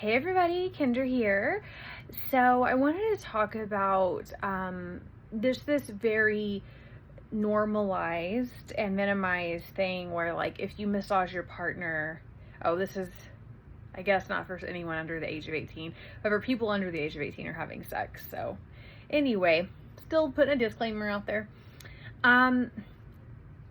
Hey everybody, Kendra here. So I wanted to talk about there's this very normalized and minimized thing where, like, if you massage your partner, oh, this is, I guess, not for anyone under the age of 18. However, people under the age of 18 are having sex. So anyway, still putting a disclaimer out there.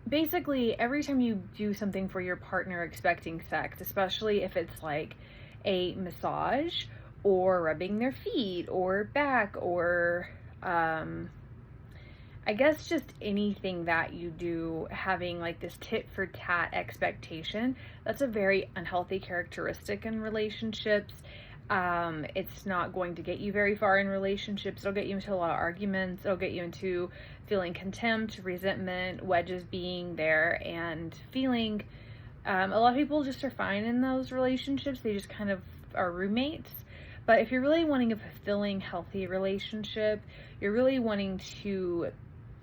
Basically, every time you do something for your partner expecting sex, especially if it's like a massage or rubbing their feet or back or I guess just anything that you do having like this tit for tat expectation, that's a very unhealthy characteristic in relationships. It's not going to get you very far in relationships. It'll get you into a lot of arguments. It'll get you into feeling contempt, resentment, wedges being there, and feeling a lot of people just are fine in those relationships. They just kind of are roommates. But if you're really wanting a fulfilling, healthy relationship, you're really wanting to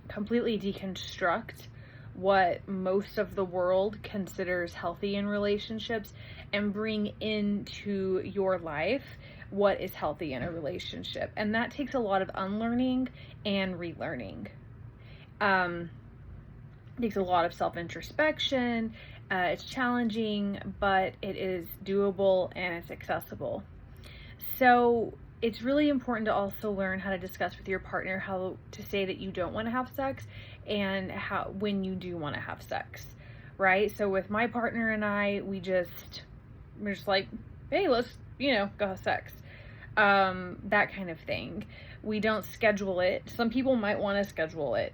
completely deconstruct what most of the world considers healthy in relationships and bring into your life what is healthy in a relationship. And that takes a lot of unlearning and relearning. It takes a lot of self-introspection. It's challenging, but it is doable and it's accessible. So it's really important to also learn how to discuss with your partner how to say that you don't want to have sex and how when you do want to have sex, right? So with my partner and I, we're just like, hey, let's, go have sex. That kind of thing. We don't schedule it. Some people might want to schedule it.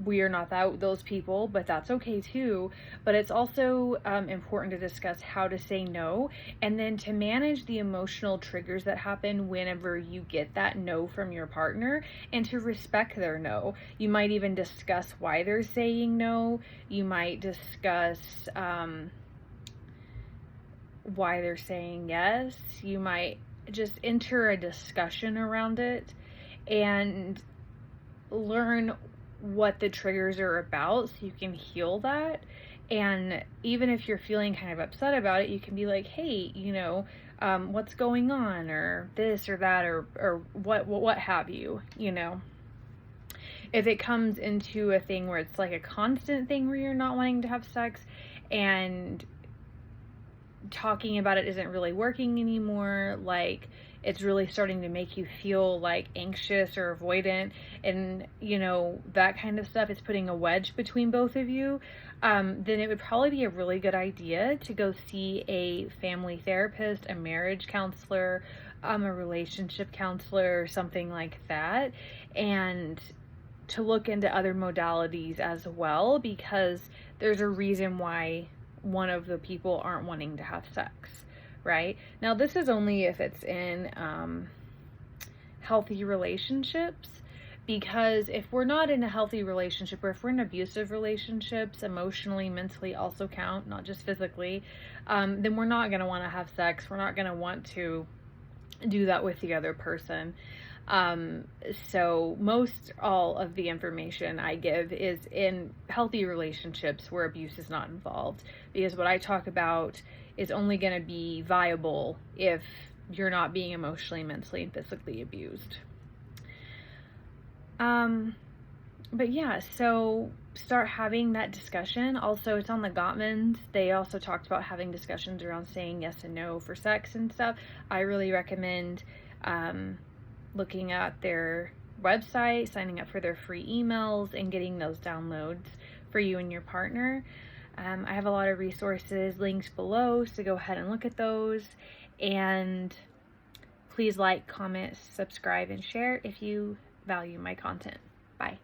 We are not those people, but that's okay too. But it's also important to discuss how to say no, and then to manage the emotional triggers that happen whenever you get that no from your partner, and to respect their no. You might even discuss why they're saying no. You might discuss why they're saying yes. You might just enter a discussion around it and learn what the triggers are about so you can heal that. And even if you're feeling kind of upset about it, you can be like, hey, what's going on, or this or that, or what have you. If it comes into a thing where it's like a constant thing where you're not wanting to have sex and talking about it isn't really working anymore, like it's really starting to make you feel like anxious or avoidant, and that kind of stuff is putting a wedge between both of you, then it would probably be a really good idea to go see a family therapist, a marriage counselor, a relationship counselor, or something like that, and to look into other modalities as well, because there's a reason why one of the people aren't wanting to have sex, right? Now, this is only if it's in healthy relationships, because if we're not in a healthy relationship, or if we're in abusive relationships, emotionally, mentally also count, not just physically, then we're not going to want to have sex. We're not going to want to do that with the other person. So most all of the information I give is in healthy relationships where abuse is not involved, because what I talk about is only going to be viable if you're not being emotionally, mentally, and physically abused. But yeah, so start having that discussion. Also, it's on the Gottmans. They also talked about having discussions around saying yes and no for sex and stuff. I really recommend looking at their website, signing up for their free emails, and getting those downloads for you and your partner. I have a lot of resources, links below, so go ahead and look at those. And please like, comment, subscribe, and share if you value my content. Bye.